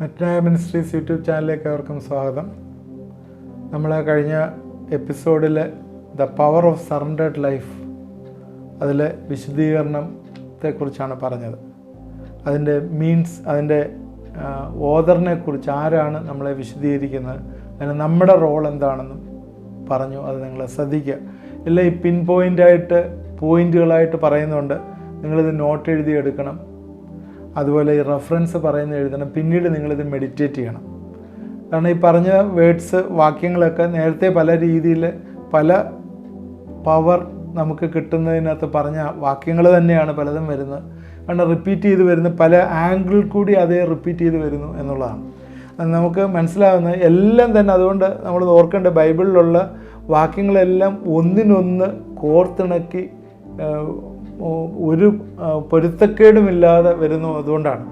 മെറ്റനായ ministries YouTube ചാനലിലേക്ക് അവർക്കും സ്വാഗതം. നമ്മൾ കഴിഞ്ഞ എപ്പിസോഡിൽ the power of surrendered life, അതിൽ വിശുദ്ധീകരണത്തെക്കുറിച്ചാണ് പറഞ്ഞത്. അതിൻ്റെ അതിൻ്റെ ഓദറിനെ കുറിച്ച്, ആരാണ് നമ്മളെ വിശുദ്ധീകരിക്കുന്നത്, അതിന് നമ്മുടെ റോൾ എന്താണെന്നും പറഞ്ഞു. അത് നിങ്ങൾ ശ്രദ്ധിക്കുക. എല്ലാം ഈ പിൻ പോയിൻ്റുകളായിട്ട് പറയുന്നുണ്ട്. നിങ്ങളിത് നോട്ട് എഴുതി എടുക്കണം. അതുപോലെ ഈ റെഫറൻസ് പറയുന്നത് എഴുതണം. പിന്നീട് നിങ്ങളിത് മെഡിറ്റേറ്റ് ചെയ്യണം. കാരണം ഈ പറഞ്ഞ വാക്യങ്ങളൊക്കെ നേരത്തെ പല രീതിയിൽ പല പവർ നമുക്ക് കിട്ടുന്നതിനകത്ത് പറഞ്ഞ വാക്യങ്ങൾ തന്നെയാണ് പലതും വരുന്നത്. കാരണം റിപ്പീറ്റ് ചെയ്ത് വരുന്ന പല ആംഗിളിൽ കൂടി അതേ റിപ്പീറ്റ് ചെയ്ത് വരുന്നു എന്നുള്ളതാണ് നമുക്ക് മനസ്സിലാകുന്നത്. എല്ലാം തന്നെ അതുകൊണ്ട് നമ്മൾ ഓർക്കേണ്ട, ബൈബിളിലുള്ള വാക്യങ്ങളെല്ലാം ഒന്നിനൊന്ന് കോർത്തിണക്കി ഒരു പൊരുത്തക്കേടുമില്ലാതെ വരുന്നു. അതുകൊണ്ടാണ്.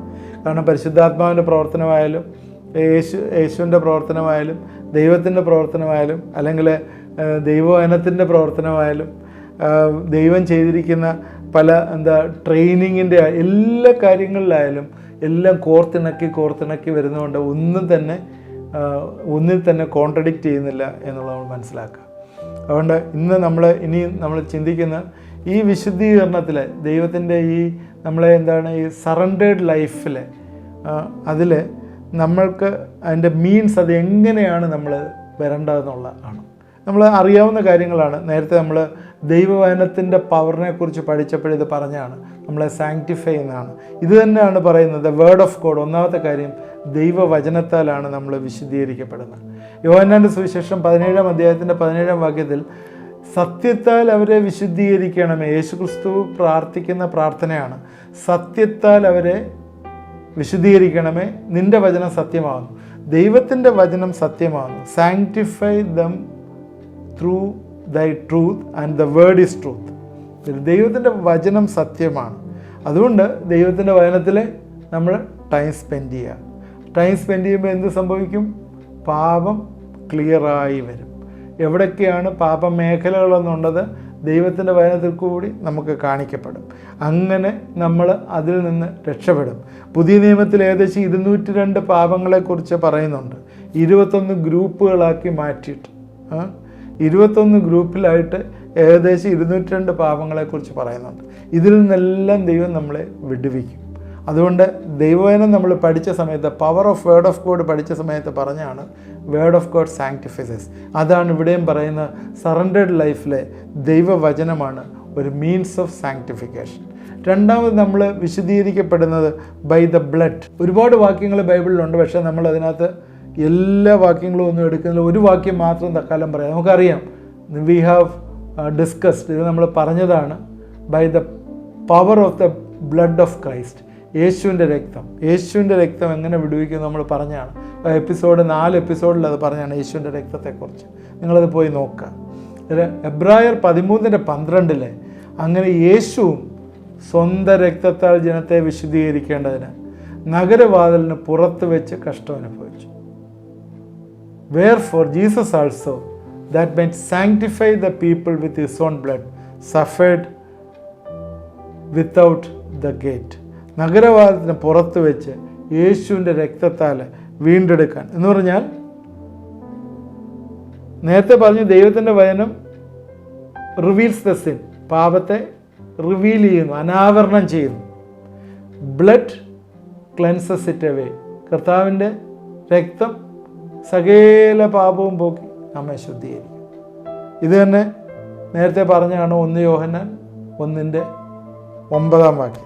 കാരണം പരിശുദ്ധാത്മാവിൻ്റെ പ്രവർത്തനമായാലും യേശുവിൻ്റെ പ്രവർത്തനമായാലും ദൈവത്തിൻ്റെ പ്രവർത്തനമായാലും അല്ലെങ്കിൽ ദൈവവചനത്തിൻ്റെ പ്രവർത്തനമായാലും ദൈവം ചെയ്തിരിക്കുന്ന പല ട്രെയിനിങ്ങിൻ്റെ എല്ലാ കാര്യങ്ങളിലായാലും എല്ലാം കോർത്തിണക്കി വരുന്നതുകൊണ്ട് ഒന്നിൽ തന്നെ കോൺട്രഡിക്റ്റ് ചെയ്യുന്നില്ല എന്നുള്ളത് നമ്മൾ മനസ്സിലാക്കുക. അതുകൊണ്ട് ഇനി നമ്മൾ ചിന്തിക്കുന്ന ഈ വിശുദ്ധീകരണത്തിൽ ദൈവത്തിൻ്റെ നമ്മളെ ഈ സറണ്ടേർഡ് ലൈഫിൽ അതിൽ നമ്മൾക്ക് അതിൻ്റെ മീൻസ് അത് എങ്ങനെയാണ് നമ്മൾ വരേണ്ടതെന്നുള്ളതാണ്. നമ്മൾ അറിയാവുന്ന കാര്യങ്ങളാണ്. നേരത്തെ നമ്മൾ ദൈവവചനത്തിൻ്റെ പവറിനെ കുറിച്ച് പഠിച്ചപ്പോഴിത് പറഞ്ഞാണ്. നമ്മളെ സാങ്ക്ടിഫൈ ചെയ്യുന്നതാണ്. ഇത് തന്നെയാണ് പറയുന്നത്. വേർഡ് ഓഫ് ഗോഡ്, ഒന്നാമത്തെ കാര്യം ദൈവവചനത്താലാണ് നമ്മൾ വിശുദ്ധീകരിക്കപ്പെടുന്നത്. യോഹന്നാൻ്റെ സുവിശേഷം 17-ാം അധ്യായത്തിൻ്റെ 17-ാം വാക്യത്തിൽ സത്യത്താൽ അവരെ വിശുദ്ധീകരിക്കണമേ. യേശുക്രിസ്തു പ്രാർത്ഥിക്കുന്ന പ്രാർത്ഥനയാണ്. സത്യത്താൽ അവരെ വിശുദ്ധീകരിക്കണമേ, നിൻ്റെ വചനം സത്യമാകുന്നു. ദൈവത്തിൻ്റെ വചനം സത്യമാകുന്നു. സാങ്ക്ടിഫൈ ദം ത്രൂ ദൈ truth and the word is truth. ദൈവത്തിൻ്റെ വചനം സത്യമാണ്. അതുകൊണ്ട് ദൈവത്തിൻ്റെ വചനത്തിൽ നമ്മൾ ടൈം സ്പെൻഡ് ചെയ്യുക. ടൈം സ്പെൻഡ് ചെയ്യുമ്പോൾ എന്ത് സംഭവിക്കും? പാപം ക്ലിയറായി വരും. എവിടൊക്കെയാണ് പാപമേഖലകളെന്നുള്ളത് ദൈവത്തിൻ്റെ വചനത്തിൽ കൂടി നമുക്ക് കാണിക്കപ്പെടും. അങ്ങനെ നമ്മൾ അതിൽ നിന്ന് രക്ഷപ്പെടും. പുതിയ നിയമത്തിൽ ഏകദേശം 202 പാപങ്ങളെക്കുറിച്ച് പറയുന്നുണ്ട്. 21 ഗ്രൂപ്പുകളാക്കി മാറ്റിയിട്ട് 21 ഗ്രൂപ്പിലായിട്ട് ഏകദേശം 202 പാപങ്ങളെക്കുറിച്ച് പറയുന്നുണ്ട്. ഇതിൽ നിന്നെല്ലാം ദൈവം നമ്മളെ വിടുവിക്കും. അതുകൊണ്ട് ദൈവവചനം നമ്മൾ പഠിച്ച സമയത്ത്, power of word of God പഠിച്ച സമയത്ത് പറഞ്ഞാണ് വേർഡ് ഓഫ് ഗോഡ് സാങ്ക്ടിഫൈസസ്. അതാണ് ഇവിടെയും പറയുന്ന സറണ്ടേർഡ് ലൈഫിലെ ദൈവവചനമാണ് ഒരു മീൻസ് ഓഫ് സാങ്ക്ടിഫിക്കേഷൻ. രണ്ടാമത് നമ്മൾ വിശുദ്ധീകരിക്കപ്പെടുന്നത് ബൈ ദ ബ്ലഡ്. ഒരുപാട് വാക്യങ്ങൾ ബൈബിളിലുണ്ട്. പക്ഷേ നമ്മൾ അതിനകത്ത് എല്ലാ വാക്യങ്ങളും ഒന്നും എടുക്കുന്നില്ല. ഒരു വാക്യം മാത്രം തക്കാലം പറയാം. നമുക്കറിയാം, വി ഹാവ് ഡിസ്കസ്ഡ്, ഇത് നമ്മൾ പറഞ്ഞതാണ്. By the power of the blood of Christ. യേശുവിൻ്റെ രക്തം എങ്ങനെ വിടുവിക്കും നമ്മൾ പറഞ്ഞാണ്. 4 എപ്പിസോഡിൽ അത് പറഞ്ഞാണ് യേശുവിൻ്റെ രക്തത്തെക്കുറിച്ച്. നിങ്ങളത് പോയി നോക്കുക. എബ്രായർ 13:12 അങ്ങനെ യേശുവും സ്വന്തം രക്തത്താൽ ജനത്തെ വിശുദ്ധീകരിക്കേണ്ടതിന് നഗരവാതിലിന് പുറത്ത് വെച്ച് കഷ്ടം അനുഭവിച്ചു. Wherefore Jesus also, that might sanctify the people with his own blood, suffered without the gate. നഗരവാദത്തിന് പുറത്ത് വെച്ച് യേശുവിൻ്റെ രക്തത്താൽ വീണ്ടെടുക്കാൻ എന്ന് പറഞ്ഞാൽ, നേരത്തെ പറഞ്ഞു ദൈവത്തിൻ്റെ വചനം റിവീൽസ് ദ സിൻ, പാപത്തെ റിവീൽ ചെയ്യുന്നു, അനാവരണം ചെയ്യുന്നു. Blood cleanses it away. കർത്താവിൻ്റെ രക്തം സകല പാപവും പോക്കി നമ്മെ ശുദ്ധീകരിക്കും. ഇത് തന്നെ നേരത്തെ പറഞ്ഞാണ് 1 യോഹന്നാൻ 1:9 വാക്യം.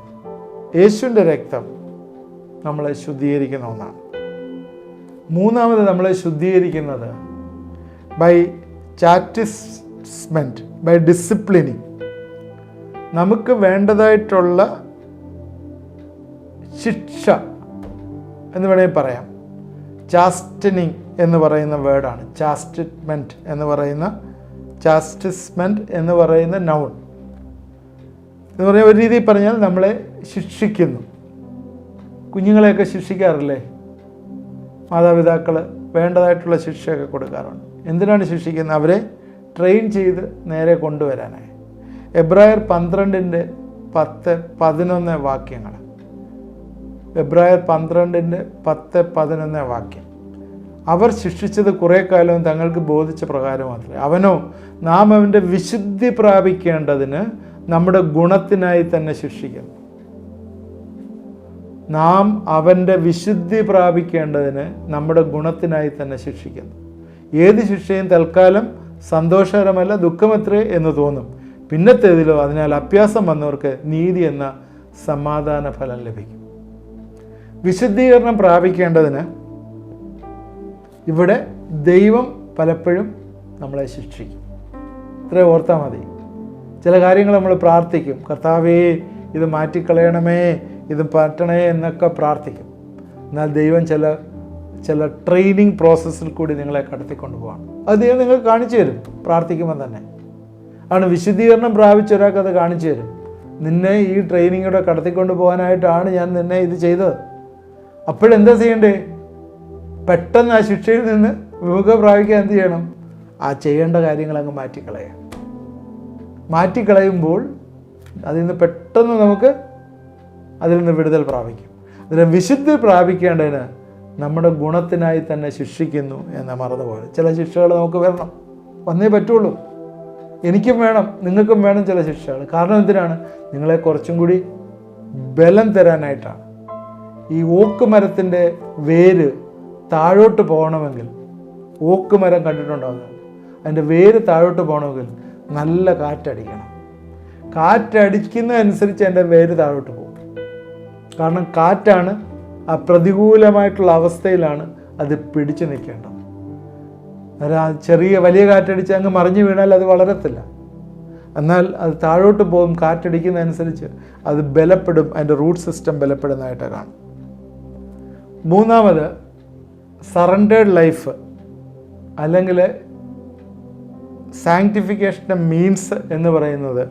യേശുവിൻ്റെ രക്തം നമ്മളെ ശുദ്ധീകരിക്കുന്ന ഒന്നാണ്. മൂന്നാമത് നമ്മളെ ശുദ്ധീകരിക്കുന്നത് ബൈ ചാറ്റിസ്മെൻറ്റ്, ബൈ ഡിസിപ്ലിനിങ്. നമുക്ക് വേണ്ടതായിട്ടുള്ള ശിക്ഷ എന്ന് വേണമെങ്കിൽ പറയാം. ചാസ്റ്റനിങ് എന്ന് പറയുന്ന വേർഡാണ്. ചാസ്റ്റിസ്മെൻറ്റ് എന്ന് പറയുന്ന നൗൺ എന്ന് പറഞ്ഞാൽ ഒരു രീതിയിൽ പറഞ്ഞാൽ നമ്മളെ ശിക്ഷിക്കുന്നു. കുഞ്ഞുങ്ങളെയൊക്കെ ശിക്ഷിക്കാറില്ലേ മാതാപിതാക്കൾ? വേണ്ടതായിട്ടുള്ള ശിക്ഷയൊക്കെ കൊടുക്കാറുണ്ട്. എന്തിനാണ് ശിക്ഷിക്കുന്നത്? അവരെ ട്രെയിൻ ചെയ്ത് നേരെ കൊണ്ടുവരാനായി. എബ്രായർ 12:10-11 വാക്യങ്ങൾ. എബ്രായർ 12:10-11 വാക്യം. അവർ ശിക്ഷിച്ചത് കുറേ കാലവും തങ്ങൾക്ക് ബോധിച്ച പ്രകാരം മാത്രമേ. അവനോ നാം അവൻ്റെ വിശുദ്ധി പ്രാപിക്കേണ്ടതിന് നമ്മുടെ ഗുണത്തിനായി തന്നെ ശിക്ഷിക്കുന്നു. നാം അവൻ്റെ വിശുദ്ധി പ്രാപിക്കേണ്ടതിന് നമ്മുടെ ഗുണത്തിനായി തന്നെ ശിക്ഷിക്കുന്നു. ഏത് ശിക്ഷയും തൽക്കാലം സന്തോഷകരമല്ല, ദുഃഖമത്രേ എന്ന് തോന്നും. പിന്നത്തേതിലോ അതിനാൽ അഭ്യാസം വന്നവർക്ക് നീതി എന്ന സമാധാന ഫലം ലഭിക്കും. വിശുദ്ധീകരണം പ്രാപിക്കേണ്ടതിന് ഇവിടെ ദൈവം പലപ്പോഴും നമ്മളെ ശിക്ഷിക്കും. ഇത്രയും ഓർത്താൽ മതി. ചില കാര്യങ്ങൾ നമ്മൾ പ്രാർത്ഥിക്കും, കർത്താവേ ഇത് മാറ്റിക്കളയണമേ, ഇത് പറ്റണേ എന്നൊക്കെ പ്രാർത്ഥിക്കും. എന്നാൽ ദൈവം ചില ട്രെയിനിങ് പ്രോസസ്സിൽ കൂടി നിങ്ങളെ കടത്തിക്കൊണ്ട് പോവാണ്. അത് ദൈവം നിങ്ങൾക്ക് കാണിച്ചു തരും പ്രാർത്ഥിക്കുമ്പോൾ തന്നെ. ആണ് വിശുദ്ധീകരണം പ്രാപിച്ച ഒരാൾക്ക് അത് കാണിച്ചു തരും. നിന്നെ ഈ ട്രെയിനിങ്ങിലൂടെ കടത്തിക്കൊണ്ട് പോകാനായിട്ടാണ് ഞാൻ നിന്നെ ഇത് ചെയ്തത്. അപ്പോഴെന്താ ചെയ്യണ്ടേ? പെട്ടെന്ന് ആ ശിക്ഷയിൽ നിന്ന് വിമുഖ പ്രാപിക്കാൻ എന്ത് ചെയ്യണം? ആ ചെയ്യേണ്ട കാര്യങ്ങൾ അങ്ങ് മാറ്റിക്കളയാം. മാറ്റിക്കളയുമ്പോൾ അതിൽ നിന്ന് പെട്ടെന്ന് നമുക്ക് അതിൽ നിന്ന് വിടുതൽ പ്രാപിക്കും. അതിന് വിശുദ്ധി പ്രാപിക്കേണ്ടതിന് നമ്മുടെ ഗുണത്തിനായി തന്നെ ശിക്ഷിക്കുന്നു എന്ന് മറന്നുപോലെ. ചില ശിക്ഷകൾ നമുക്ക് വരണം, വന്നേ പറ്റുള്ളൂ. എനിക്കും വേണം, നിങ്ങൾക്കും വേണം ചില ശിക്ഷകൾ. കാരണം എന്തിനാണ്? നിങ്ങളെ കുറച്ചും കൂടി ബലം തരാനായിട്ടാണ്. ഈ ഓക്ക് മരത്തിൻ്റെ വേര് താഴോട്ട് പോകണമെങ്കിൽ, ഓക്ക് മരം കണ്ടിട്ടുണ്ടാകുന്നത്, അതിൻ്റെ വേര് താഴോട്ട് പോകണമെങ്കിൽ നല്ല കാറ്റടിക്കണം. കാറ്റടിക്കുന്നതനുസരിച്ച് അതിൻ്റെ വേര് താഴോട്ട് പോകും. കാരണം കാറ്റാണ് ആ പ്രതികൂലമായിട്ടുള്ള അവസ്ഥയിലാണ് അത് പിടിച്ചു നിൽക്കേണ്ടത്. ചെറിയ വലിയ കാറ്റടിച്ച് അങ്ങ് മറിഞ്ഞു വീണാൽ അത് വളരത്തില്ല. എന്നാൽ അത് താഴോട്ട് പോകും. കാറ്റടിക്കുന്നതനുസരിച്ച് അത് ബലപ്പെടും, അതിൻ്റെ റൂട്ട് സിസ്റ്റം ബലപ്പെടുന്നതായിട്ട് കാണും. മൂന്നാമത് സറണ്ടേഡ് ലൈഫ് അല്ലെങ്കിൽ സാങ്ക്ടിഫിക്കേഷൻ്റെ മീൻസ് എന്ന് പറയുന്നത്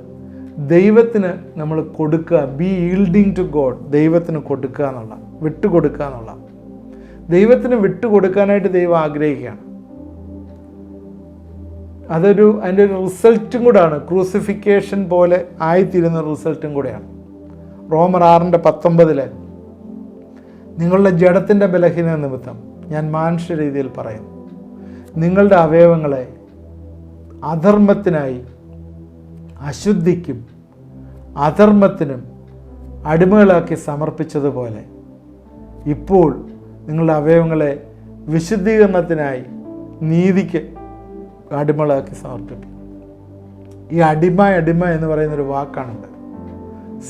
ദൈവത്തിന് നമ്മൾ കൊടുക്കുക, ബി ഈൽഡിങ് ടു ഗോഡ്, ദൈവത്തിന് കൊടുക്കുക എന്നുള്ള, വിട്ടുകൊടുക്കുക എന്നുള്ള. ദൈവത്തിന് വിട്ടുകൊടുക്കാനായിട്ട് ദൈവം ആഗ്രഹിക്കുകയാണ്. അതിൻ്റെ ഒരു റിസൾട്ടും കൂടാണ്. ക്രൂസിഫിക്കേഷൻ പോലെ ആയിത്തീരുന്ന റിസൾട്ടും കൂടെയാണ്. റോമർ 6:19 നിങ്ങളുടെ ജഡത്തിൻ്റെ ബലഹീനത നിമിത്തം ഞാൻ മാനുഷ്യ രീതിയിൽ പറയുന്നു, നിങ്ങളുടെ അവയവങ്ങളെ അധർമ്മത്തിനായി അശുദ്ധിക്കും അധർമ്മത്തിനും അടിമകളാക്കി സമർപ്പിച്ചതുപോലെ ഇപ്പോൾ നിങ്ങളുടെ അവയവങ്ങളെ വിശുദ്ധീകരണത്തിനായി നീതിക്ക് അടിമകളാക്കി സമർപ്പിക്കും. ഈ അടിമ എന്ന് പറയുന്നൊരു വാക്കാണുണ്ട്.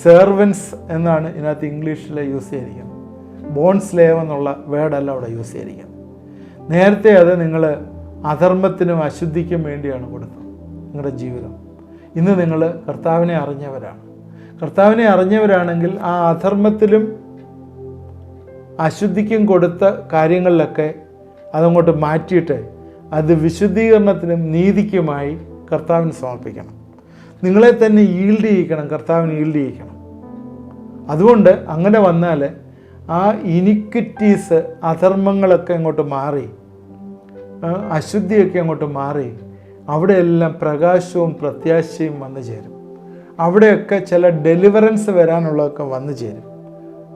സെർവൻസ് എന്നാണ് ഇതിനകത്ത് ഇംഗ്ലീഷിൽ യൂസ് ചെയ്തിരിക്കുന്നത്. ബോൺ സ്ലേവ് എന്നുള്ള വേർഡല്ല അവിടെ യൂസ് ചെയ്തിരിക്കുന്നത്. നേരത്തെ അത് നിങ്ങൾ അധർമ്മത്തിനും അശുദ്ധിക്കും വേണ്ടിയാണ് കൊടുത്തത് നിങ്ങളുടെ ജീവിതം. ഇന്ന് നിങ്ങൾ കർത്താവിനെ അറിഞ്ഞവരാണ്. കർത്താവിനെ അറിഞ്ഞവരാണെങ്കിൽ ആ അധർമ്മത്തിലും അശുദ്ധിക്കും കൊടുത്ത കാര്യങ്ങളിലൊക്കെ അതങ്ങോട്ട് മാറ്റിയിട്ട് അത് വിശുദ്ധീകരണത്തിനും നീതിക്കുമായി കർത്താവിന് സമർപ്പിക്കണം. നിങ്ങളെ തന്നെ ഈൽഡ് ചെയ്യിക്കണം, കർത്താവിന് ഈൽഡ് ചെയ്യിക്കണം. അതുകൊണ്ട് അങ്ങനെ വന്നാൽ ആ ഇനിക്വിറ്റീസ്, അധർമ്മങ്ങളൊക്കെ അങ്ങോട്ട് മാറി, അശുദ്ധിയൊക്കെ അങ്ങോട്ട് മാറി, അവിടെയെല്ലാം പ്രകാശവും പ്രത്യാശയും വന്നു ചേരും. അവിടെയൊക്കെ ചില ഡെലിവറൻസ് വരാനുള്ളതൊക്കെ വന്നു ചേരും.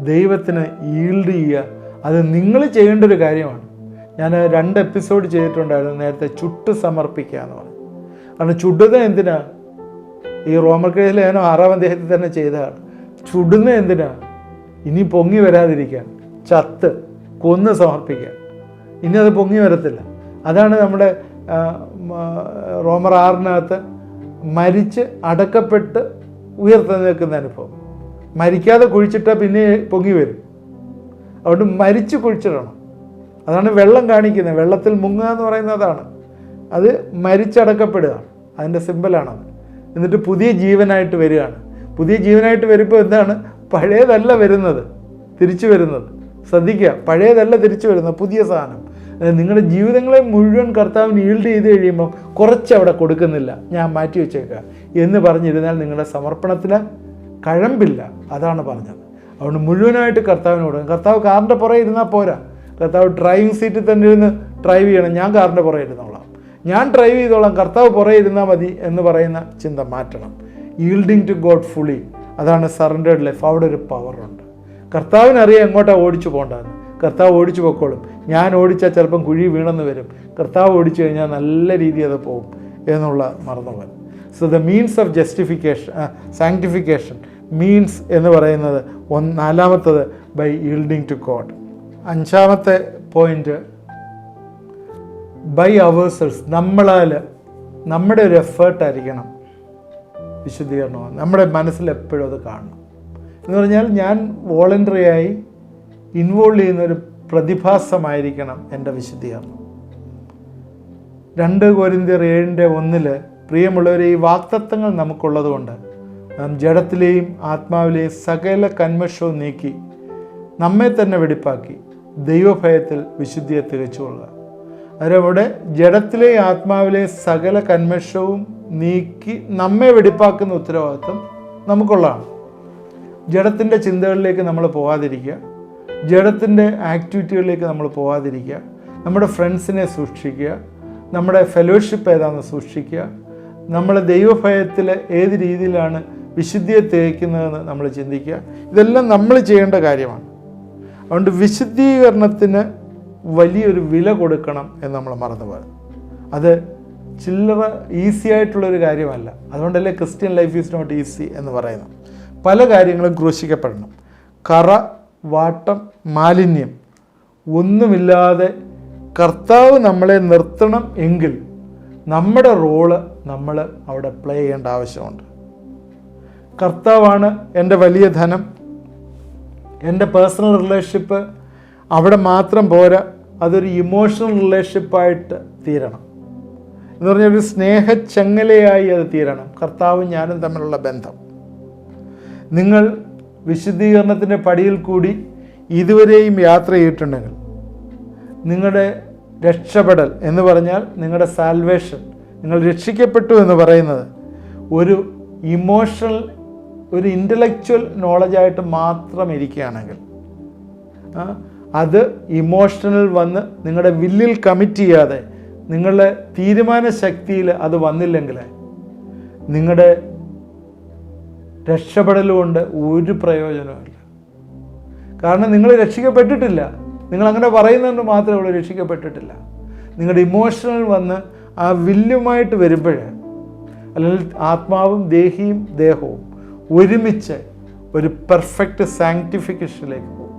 ദൈവത്തിന് ഈൽഡ് ചെയ്യുക, അത് നിങ്ങൾ ചെയ്യേണ്ട ഒരു കാര്യമാണ്. ഞാൻ 2 എപ്പിസോഡ് ചെയ്തിട്ടുണ്ടായിരുന്നു നേരത്തെ, ചുട്ട് സമർപ്പിക്കുക എന്ന് പറഞ്ഞു. കാരണം ചുടുന്നത് എന്തിനാ? ഈ റോമർക്കെഴുതിൽ ഞാൻ 6-ാം അധ്യായത്തിൽ തന്നെ ചെയ്തതാണ്. ചുടുന്നത് എന്തിനാ? ഇനി പൊങ്ങി വരാതിരിക്കാൻ, ചത്ത് കൊന്ന് സമർപ്പിക്കാൻ. ഇനി അത് പൊങ്ങി വരത്തില്ല. അതാണ് നമ്മുടെ റോമർ 6-നകത്ത് മരിച്ച് അടക്കപ്പെട്ട് ഉയർത്തെഴുന്നേൽക്കുന്ന അനുഭവം. മരിക്കാതെ കുഴിച്ചിട്ടാൽ പിന്നെ പൊങ്ങി വരും. അതുകൊണ്ട് മരിച്ച് കുഴിച്ചിടണം. അതാണ് വെള്ളം കാണിക്കുന്നത്. വെള്ളത്തിൽ മുങ്ങുക എന്ന് പറയുന്നത് അതാണ്. അത് മരിച്ചടക്കപ്പെടുകയാണ്, അതിൻ്റെ സിമ്പലാണത്. എന്നിട്ട് പുതിയ ജീവനായിട്ട് വരികയാണ്. പുതിയ ജീവനായിട്ട് വരുമ്പോൾ എന്താണ്? പഴയതല്ല വരുന്നത്, തിരിച്ചു വരുന്നത്. ശ്രദ്ധിക്കുക, പഴയതല്ല തിരിച്ചു വരുന്നത്, പുതിയ സാധനം. നിങ്ങളുടെ ജീവിതങ്ങളെ മുഴുവൻ കർത്താവിന് ഈൽഡ് ചെയ്ത് കഴിയുമ്പം കുറച്ച് അവിടെ കൊടുക്കുന്നില്ല, ഞാൻ മാറ്റി വെച്ചേക്കുക എന്ന് പറഞ്ഞിരുന്നാൽ നിങ്ങളുടെ സമർപ്പണത്തിന് കഴമ്പില്ല. അതാണ് പറഞ്ഞത്. അതുകൊണ്ട് മുഴുവനായിട്ട് കർത്താവിന് കൊടുക്കും. കർത്താവ് കാറിൻ്റെ പുറകെ ഇരുന്നാൽ പോരാ. കർത്താവ് ഡ്രൈവിംഗ് സീറ്റിൽ തന്നെ ഇരുന്ന് ഡ്രൈവ് ചെയ്യണം. ഞാൻ കാറിൻ്റെ പുറകെ ഇരുന്നോളാം, ഞാൻ ഡ്രൈവ് ചെയ്തോളാം, കർത്താവ് പുറകെ ഇരുന്നാൽ മതി എന്ന് പറയുന്ന ചിന്ത മാറ്റണം. ഈൽഡിങ് ടു ഗോഡ് ഫുള്ളി, അതാണ് സറണ്ടേഡ് ലൈഫ്. അവിടെ ഒരു പവറുണ്ട്. കർത്താവിനറിയാം എങ്ങോട്ടാണ് ഓടിച്ചു പോകേണ്ടതെന്ന്. കർത്താവ് ഓടിച്ചു പൊക്കോളും. ഞാൻ ഓടിച്ചാൽ ചിലപ്പം കുഴി വീണെന്ന് വരും, കർത്താവ് ഓടിച്ചു കഴിഞ്ഞാൽ നല്ല രീതിയിൽ അത് പോകും എന്നുള്ള മറന്നുപോയി. So the means of sanctification means എന്ന് പറയുന്നത് നാലാമത്തത് ബൈ ഈൽഡിങ് ടു ഗോഡ്. അഞ്ചാമത്തെ പോയിന്റ് ബൈ അവേഴ്സൽസ്, നമ്മുടെ ഒരു എഫേർട്ടായിരിക്കണം വിശുദ്ധീകരണം. നമ്മുടെ മനസ്സിൽ എപ്പോഴും അത് കാണണം. എന്ന് പറഞ്ഞാൽ ഞാൻ വോളണ്ടറിയായി ഇൻവോൾവ് ചെയ്യുന്നൊരു പ്രതിഭാസമായിരിക്കണം എൻ്റെ വിശുദ്ധീകരണം. 2 കൊരിന്ത്യർ 7:1 പ്രിയമുള്ളവരെ, ഈ വാഗ്ദത്തങ്ങൾ നമുക്കുള്ളത് കൊണ്ട് നാം ജഡത്തിലെയും ആത്മാവിലെയും സകല കന്മഷവും നീക്കി നമ്മെ തന്നെ വെടിപ്പാക്കി ദൈവഭയത്തിൽ വിശുദ്ധിയെ തികച്ചുകൊള്ളുക. അതിലൂടെ ജഡത്തിലെയും ആത്മാവിലെയും സകല കന്മഷവും നീക്കി നമ്മെ വെടിപ്പാക്കുന്ന ഉത്തരവാദിത്വം നമുക്കുള്ളതാണ്. ജഡത്തിൻ്റെ ചിന്തകളിലേക്ക് നമ്മൾ പോകാതിരിക്കുക, ജഡത്തിൻ്റെ ആക്ടിവിറ്റികളിലേക്ക് നമ്മൾ പോകാതിരിക്കുക, നമ്മുടെ ഫ്രണ്ട്സിനെ സൂക്ഷിക്കുക, നമ്മുടെ ഫെലോഷിപ്പ് ഏതാണെന്ന് സൂക്ഷിക്കുക, നമ്മൾ ദൈവഭയത്തിൽ ഏത് രീതിയിലാണ് വിശുദ്ധിയെ തികയ്ക്കുന്നതെന്ന് നമ്മൾ ചിന്തിക്കുക. ഇതെല്ലാം നമ്മൾ ചെയ്യേണ്ട കാര്യമാണ്. അതുകൊണ്ട് വിശുദ്ധീകരണത്തിന് വലിയൊരു വില കൊടുക്കണം എന്ന് നമ്മൾ മറന്നുപോയത്. അത് ചില്ലറ ഈസി ആയിട്ടുള്ളൊരു കാര്യമല്ല. അതുകൊണ്ടല്ലേ Christian life is not easy എന്ന് പറയുന്നത്. പല കാര്യങ്ങളും ക്രൂശിക്കപ്പെടണം. കറ, വാട്ടം, മാലിന്യം ഒന്നുമില്ലാതെ കർത്താവ് നമ്മളെ നിർത്തണം എങ്കിൽ നമ്മുടെ റോള് നമ്മൾ അവിടെ പ്ലേ ചെയ്യേണ്ട ആവശ്യമുണ്ട്. കർത്താവാണ് എൻ്റെ വലിയ ധനം. എൻ്റെ പേഴ്സണൽ റിലേഷൻഷിപ്പ് അവിടെ മാത്രം പോരാ, അതൊരു ഇമോഷണൽ റിലേഷൻഷിപ്പായിട്ട് തീരണം. എന്ന് പറഞ്ഞാൽ ഒരു സ്നേഹച്ചങ്ങലയായി അത് തീരണം. കർത്താവും ഞാനും തമ്മിലുള്ള ബന്ധം. നിങ്ങൾ വിശുദ്ധീകരണത്തിൻ്റെ പടിയിൽ കൂടി ഇതുവരെയും യാത്ര ചെയ്തിട്ടുണ്ടെങ്കിൽ നിങ്ങളുടെ രക്ഷപ്പെടൽ എന്ന് പറഞ്ഞാൽ നിങ്ങളുടെ സാൽവേഷൻ, നിങ്ങൾ രക്ഷിക്കപ്പെട്ടു എന്ന് പറയുന്നത് ഒരു ഇമോഷണൽ, ഒരു ഇൻ്റലക്ച്വൽ നോളജായിട്ട് മാത്രം ഇരിക്കുകയാണെങ്കിൽ, അത് ഇമോഷണൽ വന്ന് നിങ്ങളുടെ വില്ലിൽ കമ്മിറ്റ് ചെയ്യാതെ നിങ്ങളുടെ തീരുമാന ശക്തിയിൽ അത് വന്നില്ലെങ്കിൽ നിങ്ങളുടെ രക്ഷപ്പെടൽ കൊണ്ട് ഒരു പ്രയോജനവുമില്ല. കാരണം നിങ്ങൾ രക്ഷിക്കപ്പെട്ടിട്ടില്ല. നിങ്ങളങ്ങനെ പറയുന്നതുകൊണ്ട് മാത്രമേ ഉള്ളൂ രക്ഷിക്കപ്പെട്ടിട്ടില്ല. നിങ്ങളുടെ ഇമോഷണൽ വന്ന് ആ വില്ലുമായിട്ട് വരുമ്പോഴേ, അല്ലെങ്കിൽ ആത്മാവും ദേഹവും ഒരുമിച്ച് ഒരു പെർഫെക്റ്റ് സാങ്ക്ടിഫിക്കേഷനിലേക്ക് പോകും.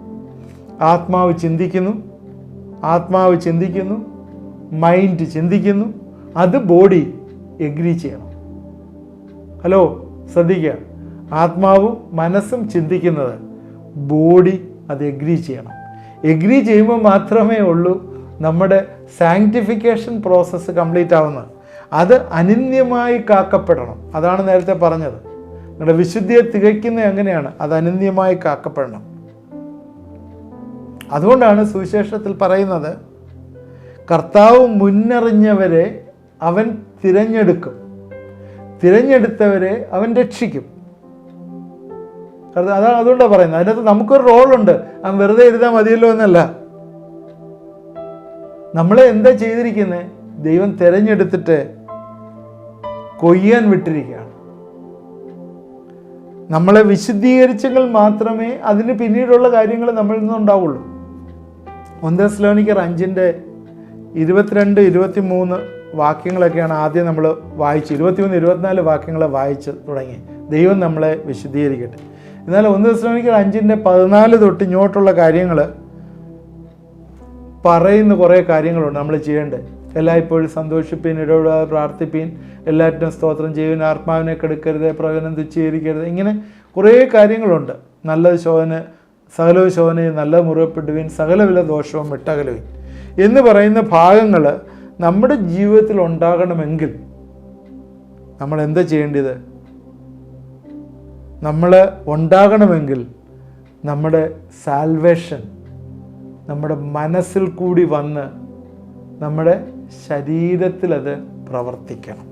ആത്മാവ് ചിന്തിക്കുന്നു, മൈൻഡ് ചിന്തിക്കുന്നു, അത് ബോഡി എഗ്രി ചെയ്യണം. ഹലോ, ശ്രദ്ധിക്കുക. ആത്മാവും മനസ്സും ചിന്തിക്കുന്നത്, ബോഡി അത് എഗ്രി ചെയ്യണം. എഗ്രി ചെയ്യുമ്പോൾ മാത്രമേ ഉള്ളൂ നമ്മുടെ സാങ്ക്ടിഫിക്കേഷൻ പ്രോസസ്സ് കംപ്ലീറ്റ് ആവുന്നത്. അത് അനന്യമായി കാക്കപ്പെടണം. അതാണ് നേരത്തെ പറഞ്ഞത്. നിങ്ങളുടെ വിശുദ്ധിയെ തികയ്ക്കുന്നത് എങ്ങനെയാണ്? അത് അനന്യമായി കാക്കപ്പെടണം. അതുകൊണ്ടാണ് സുവിശേഷത്തിൽ പറയുന്നത്, കർത്താവ് മുന്നറിഞ്ഞവരെ അവൻ തിരഞ്ഞെടുത്തവരെ അവൻ രക്ഷിക്കും. അതാണ് അതുകൊണ്ടാണ് പറയുന്നത്. അതിനകത്ത് നമുക്കൊരു റോളുണ്ട്. അവൻ വെറുതെ ഇരുന്നാൽ മതിയല്ലോ എന്നല്ല. നമ്മളെ എന്താ ചെയ്തിരിക്കുന്നത്? ദൈവം തിരഞ്ഞെടുത്തിട്ട് കൊയ്യാൻ വിട്ടിരിക്കുകയാണ്. നമ്മളെ വിശുദ്ധീകരിച്ചെങ്കിൽ മാത്രമേ അതിന് പിന്നീടുള്ള കാര്യങ്ങൾ നമ്മളിൽ നിന്നുണ്ടാവുള്ളൂ. 1 തെസ്സലോനിക്കർ 5:22-23 വാക്യങ്ങളൊക്കെയാണ് ആദ്യം നമ്മൾ വായിച്ച്, 23-24 വാക്യങ്ങൾ വായിച്ച് തുടങ്ങി. ദൈവം നമ്മളെ വിശുദ്ധീകരിക്കട്ടെ. എന്നാൽ 1 തെസ്സലോനിക്കർ 5:14 തൊട്ട് ഇങ്ങോട്ടുള്ള കാര്യങ്ങൾ പറയുന്ന കുറേ കാര്യങ്ങളുണ്ട് നമ്മൾ ചെയ്യേണ്ടത്. എല്ലായ്പ്പോഴും സന്തോഷിപ്പീൻ, ഇടപെടാതെ പ്രാർത്ഥിപ്പീൻ, എല്ലാറ്റിനും സ്തോത്രം ചെയ്യുവിൻ, ആത്മാവിനെ കെടുക്കരുത്, പ്രവചനം തുച്ഛീകരിക്കരുത്. ഇങ്ങനെ കുറേ കാര്യങ്ങളുണ്ട്. നല്ലത് ശോധന, സകലവും ശോധനയും നല്ല മുറിവപ്പെടുവീൻ, സകലവില ദോഷവും വിട്ടകലുവീൻ എന്ന് പറയുന്ന ഭാഗങ്ങൾ നമ്മുടെ ജീവിതത്തിൽ ഉണ്ടാകണമെങ്കിൽ നമ്മൾ എന്താ ചെയ്യേണ്ടത്? നമ്മൾ ഉണ്ടാകണമെങ്കിൽ നമ്മുടെ സാൽവേഷൻ നമ്മുടെ മനസ്സിൽ കൂടി വന്ന് നമ്മുടെ ശരീരത്തിൽ അത് പ്രവർത്തിക്കണം.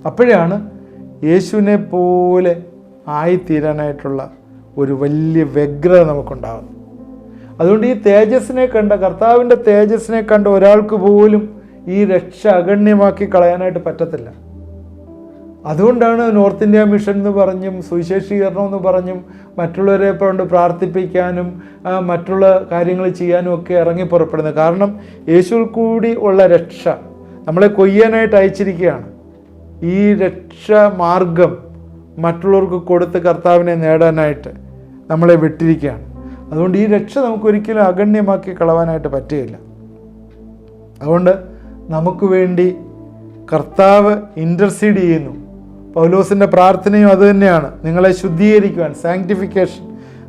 അപ്പോഴാണ് യേശുവിനെ പോലെ ആയിത്തീരാനായിട്ടുള്ള ഒരു വലിയ വ്യഗ്രത നമുക്കുണ്ടാകുന്നു. അതുകൊണ്ട് ഈ തേജസ്സിനെ കണ്ട, കർത്താവിൻ്റെ തേജസ്സിനെ കണ്ട ഒരാൾക്ക് പോലും ഈ രക്ഷ അഗണ്യമാക്കി കളയാനായിട്ട് പറ്റത്തില്ല. അതുകൊണ്ടാണ് നോർത്ത് ഇന്ത്യ മിഷൻ എന്ന് പറഞ്ഞും സുവിശേഷീകരണം എന്ന് പറഞ്ഞും മറ്റുള്ളവരെ കൊണ്ട് പ്രാർത്ഥിപ്പിക്കാനും മറ്റുള്ള കാര്യങ്ങൾ ചെയ്യാനും ഒക്കെ ഇറങ്ങി പുറപ്പെടുന്നത്. കാരണം യേശുവിൽ കൂടി ഉള്ള രക്ഷ നമ്മളെ കൊയ്യാനായിട്ട് അയച്ചിരിക്കുകയാണ്. ഈ രക്ഷാമാർഗം മറ്റുള്ളവർക്ക് കൊടുത്ത് കർത്താവിനെ നേടാനായിട്ട് നമ്മളെ വിട്ടിരിക്കുകയാണ്. അതുകൊണ്ട് ഈ രക്ഷ നമുക്കൊരിക്കലും അഗണ്യമാക്കി കളവാനായിട്ട് പറ്റുകയില്ല. അതുകൊണ്ട് നമുക്ക് വേണ്ടി കർത്താവ് ഇൻ്റർസീഡ് ചെയ്യുന്നു. പൗലോസിൻ്റെ പ്രാർത്ഥനയും അതുതന്നെയാണ്, നിങ്ങളെ ശുദ്ധീകരിക്കുവാൻ, സാങ്ക്ടിഫിക്കേഷൻ.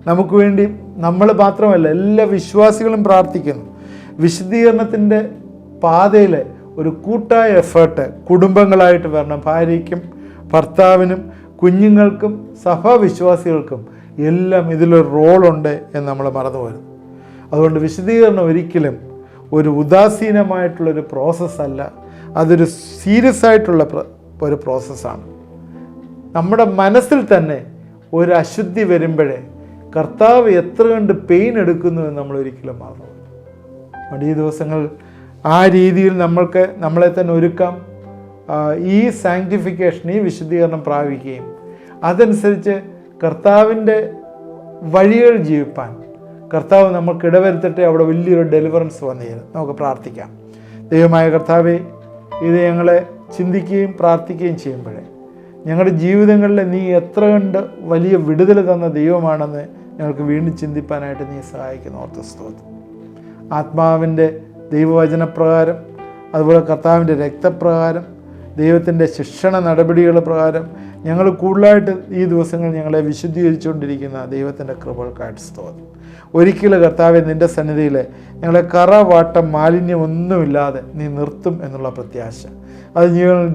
നമുക്ക് വേണ്ടി നമ്മൾ മാത്രമല്ല, എല്ലാ വിശ്വാസികളും പ്രാർത്ഥിക്കുന്നു. വിശുദ്ധീകരണത്തിൻ്റെ പാതയിൽ ഒരു കൂട്ടായ എഫേർട്ട് കുടുംബങ്ങളായിട്ട് വരണം. ഭാര്യയ്ക്കും ഭർത്താവിനും കുഞ്ഞുങ്ങൾക്കും സഭാവിശ്വാസികൾക്കും എല്ലാം ഇതിലൊരു റോളുണ്ട് എന്ന് നമ്മൾ മറന്നു വരുന്നു. അതുകൊണ്ട് വിശുദ്ധീകരണം ഒരിക്കലും ഒരു ഉദാസീനമായിട്ടുള്ളൊരു പ്രോസസ്സല്ല, അതൊരു സീരിയസ് ആയിട്ടുള്ള ഒരു പ്രോസസ്സാണ്. നമ്മുടെ മനസ്സിൽ തന്നെ ഒരു അശുദ്ധി വരുമ്പോഴേ കർത്താവ് എത്ര കണ്ട് പെയിൻ എടുക്കുന്നു എന്ന് നമ്മൾ ഒരിക്കലും മറന്നു. അതുകൊണ്ട് ഈ ദിവസങ്ങൾ ആ രീതിയിൽ നമ്മളെ തന്നെ ഒരുക്കാം. ഈ സാങ്ക്ടിഫിക്കേഷൻ, ഈ വിശുദ്ധീകരണം പ്രാപിക്കുകയും അതനുസരിച്ച് കർത്താവിൻ്റെ വഴികൾ ജീവിപ്പാൻ കർത്താവ് നമുക്ക് ഇടവരുത്തട്ടെ. അവിടെ വലിയൊരു ഡെലിവറൻസ് വന്നു നമുക്ക് പ്രാർത്ഥിക്കാം. ദൈവമായ കർത്താവേ, ഇത് ഞങ്ങളെ ചിന്തിക്കുകയും പ്രാർത്ഥിക്കുകയും ചെയ്യുമ്പോഴേ ഞങ്ങളുടെ ജീവിതങ്ങളിൽ നീ എത്ര കണ്ട് വലിയ വിടുതൽ തന്ന ദൈവമാണെന്ന് ഞങ്ങൾക്ക് വീണ്ടും ചിന്തിപ്പാനായിട്ട് നീ സഹായിക്കുന്നു. ഓർത്ത് സ്തോത്രം. ആത്മാവിൻ്റെ ദൈവവചനപ്രകാരം, അതുപോലെ കർത്താവിൻ്റെ രക്തപ്രകാരം, ദൈവത്തിൻ്റെ ശിക്ഷണ നടപടികൾ പ്രകാരം ഞങ്ങൾ കൂടുതലായിട്ട് ഈ ദിവസങ്ങൾ ഞങ്ങളെ വിശുദ്ധീകരിച്ചുകൊണ്ടിരിക്കുന്ന ദൈവത്തിൻ്റെ കൃപകൾക്കായിട്ട് സ്തോത്രം. ഒരിക്കലും കർത്താവെ, നിൻ്റെ സന്നിധിയിൽ ഞങ്ങളെ കറവാട്ടം മാലിന്യം ഒന്നുമില്ലാതെ നീ നിർത്തും എന്നുള്ള പ്രത്യാശ അത്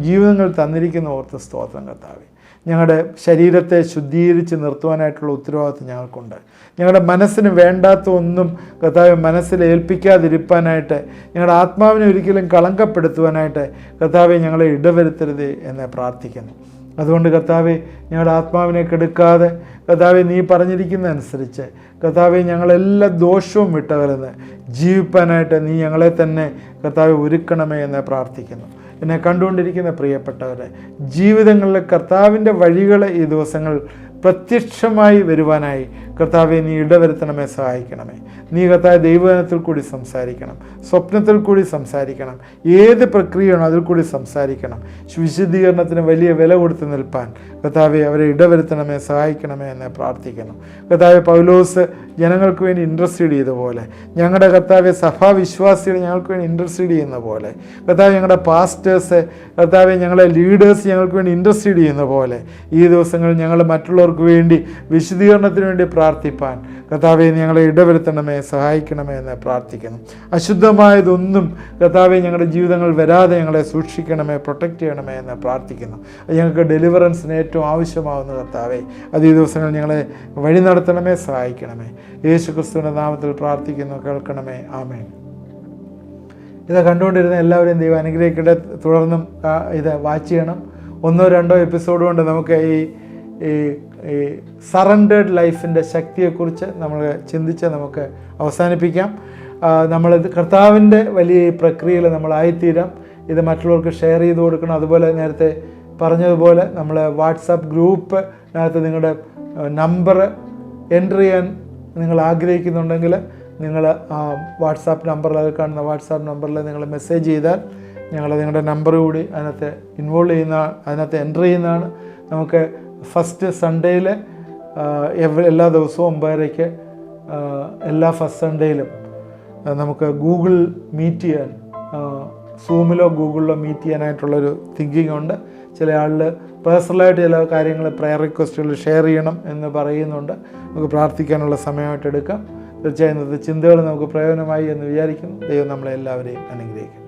ജീവിതങ്ങൾ തന്നിരിക്കുന്ന ഓർത്ത് സ്തോത്രം. കർത്താവെ, ഞങ്ങളുടെ ശരീരത്തെ ശുദ്ധീകരിച്ച് നിർത്തുവാനായിട്ടുള്ള ഉത്തരവാദിത്വം ഞങ്ങൾക്കുണ്ട്. ഞങ്ങളുടെ മനസ്സിന് വേണ്ടാത്ത ഒന്നും കർത്താവെ മനസ്സിൽ ഏൽപ്പിക്കാതിരിപ്പാനായിട്ട്, ഞങ്ങളുടെ ആത്മാവിനെ ഒരിക്കലും കളങ്കപ്പെടുത്തുവാനായിട്ട് കർത്താവെ ഞങ്ങളെ ഇടവരുത്തരുത് എന്ന് പ്രാർത്ഥിക്കുന്നു. അതുകൊണ്ട് കർത്താവെ, ഞങ്ങളുടെ ആത്മാവിനെ കെടുക്കാതെ കർത്താവെ നീ പറഞ്ഞിരിക്കുന്നതനുസരിച്ച് കർത്താവെ ഞങ്ങളെല്ലാ ദോഷവും വിട്ടകലെന്ന് ജീവിപ്പാനായിട്ട് നീ ഞങ്ങളെ തന്നെ കർത്താവെ ഒരുക്കണമേ എന്ന് പ്രാർത്ഥിക്കുന്നു. എന്നെ കണ്ടുകൊണ്ടിരിക്കുന്ന പ്രിയപ്പെട്ടവരെ, ജീവിതങ്ങളിലെ കർത്താവിൻ്റെ വഴികളെ ഈ ദിവസങ്ങൾ പ്രത്യക്ഷമായി വരുവാനായി കർത്താവെ നീ ഇടവരുത്തണമേ, സഹായിക്കണമേ. നീ കർത്താവ് ദൈവവചനത്തിൽ കൂടി സംസാരിക്കണം, സ്വപ്നത്തിൽ കൂടി സംസാരിക്കണം, ഏത് പ്രക്രിയയാണോ അതിൽ കൂടി സംസാരിക്കണം. വിശുദ്ധീകരണത്തിന് വലിയ വില കൊടുത്ത് നിൽപ്പാൻ കർത്താവെ അവരെ ഇടവരുത്തണമേ, സഹായിക്കണമേ എന്ന് പ്രാർത്ഥിക്കുന്നു. കർത്താവെ, പൗലോസ് ജനങ്ങൾക്ക് വേണ്ടി ഇൻ്റർസീഡ് ചെയ്ത പോലെ, ഞങ്ങളുടെ കർത്താവെ സഭാവിശ്വാസികൾ ഞങ്ങൾക്ക് വേണ്ടി ഇൻ്റർസീഡ് ചെയ്യുന്ന പോലെ, കർത്താവ് ഞങ്ങളുടെ പാസ്റ്റേഴ്സ്, കർത്താവെ ഞങ്ങളെ ലീഡേഴ്സ് ഞങ്ങൾക്ക് വേണ്ടി ഇൻ്റർസീഡ് ചെയ്യുന്ന പോലെ ഈ ദിവസങ്ങളിൽ ഞങ്ങൾ മറ്റുള്ളവർക്ക് വേണ്ടി വിശുദ്ധീകരണത്തിന് വേണ്ടി പ്രാർത്ഥിപ്പാൻ കർത്താവെ ഞങ്ങളെ ഇടവരുത്തണമേ, സഹായിക്കണമേ എന്ന് പ്രാർത്ഥിക്കുന്നു. അശുദ്ധമായതൊന്നും കർത്താവെ ഞങ്ങളുടെ ജീവിതങ്ങൾ വരാതെ ഞങ്ങളെ സൂക്ഷിക്കണമേ, പ്രൊട്ടക്റ്റ് ചെയ്യണമേ എന്ന് പ്രാർത്ഥിക്കുന്നു. ഞങ്ങൾക്ക് ഡെലിവറൻസിന് ഏറ്റവും ആവശ്യമാകുന്ന കർത്താവെ, അത് ഈ ദിവസങ്ങൾ ഞങ്ങളെ വഴി നടത്തണമേ, സഹായിക്കണമേ. യേശു ക്രിസ്തുവിൻ്റെ നാമത്തിൽ പ്രാർത്ഥിക്കുന്നു, കേൾക്കണമേ, ആമേൻ. ഇത് കണ്ടുകൊണ്ടിരുന്ന എല്ലാവരെയും ദൈവം അനുഗ്രഹിക്കട്ടെ. തുടർന്നും ഇത് വാച്ച് ചെയ്യണം. 1-2 എപ്പിസോഡ് കൊണ്ട് നമുക്ക് ഈ സറണ്ടേഡ് ലൈഫിൻ്റെ ശക്തിയെക്കുറിച്ച് നമ്മൾ ചിന്തിച്ച് നമുക്ക് അവസാനിപ്പിക്കാം. നമ്മളിത് കർത്താവിൻ്റെ വലിയ പ്രക്രിയയിൽ നമ്മളായിത്തീരാം. ഇത് മറ്റുള്ളവർക്ക് ഷെയർ ചെയ്ത് കൊടുക്കണം. അതുപോലെ നേരത്തെ പറഞ്ഞതുപോലെ നമ്മൾ വാട്സാപ്പ് ഗ്രൂപ്പിനകത്ത് നിങ്ങളുടെ നമ്പർ എൻ്റർ ചെയ്യാൻ നിങ്ങൾ ആഗ്രഹിക്കുന്നുണ്ടെങ്കിൽ നിങ്ങൾ വാട്സാപ്പ് നമ്പറിൽ, അത് കാണുന്ന വാട്സാപ്പ് നമ്പറിൽ നിങ്ങൾ മെസ്സേജ് ചെയ്താൽ ഞങ്ങൾ നിങ്ങളുടെ നമ്പർ കൂടി അതിനകത്ത് ഇൻവോൾവ് ചെയ്യുന്ന, അതിനകത്ത് എൻ്റർ ചെയ്യുന്നതാണ്. നമുക്ക് ഫസ്റ്റ് സൺഡേയിൽ എല്ലാ ദിവസവും 9:30 എല്ലാ ഫസ്റ്റ് സൺഡേയിലും നമുക്ക് ഗൂഗിൾ മീറ്റ് ചെയ്യാൻ, സൂമിലോ ഗൂഗിളിലോ മീറ്റ് ചെയ്യാനായിട്ടുള്ളൊരു തിങ്കിങ് ഉണ്ട്. ചില ആളിൽ പേഴ്സണലായിട്ട് ചില കാര്യങ്ങൾ, പ്രയർ റിക്വസ്റ്റുകൾ ഷെയർ ചെയ്യണം എന്ന് പറയുന്നുണ്ട്. നമുക്ക് പ്രാർത്ഥിക്കാനുള്ള സമയമായിട്ട് എടുക്കാം. തീർച്ചയായും ഇന്നത്തെ ചിന്തകൾ നമുക്ക് പ്രയോജനമായി എന്ന് വിചാരിക്കുന്നു. ദൈവം നമ്മളെ എല്ലാവരെയും അനുഗ്രഹിക്കും.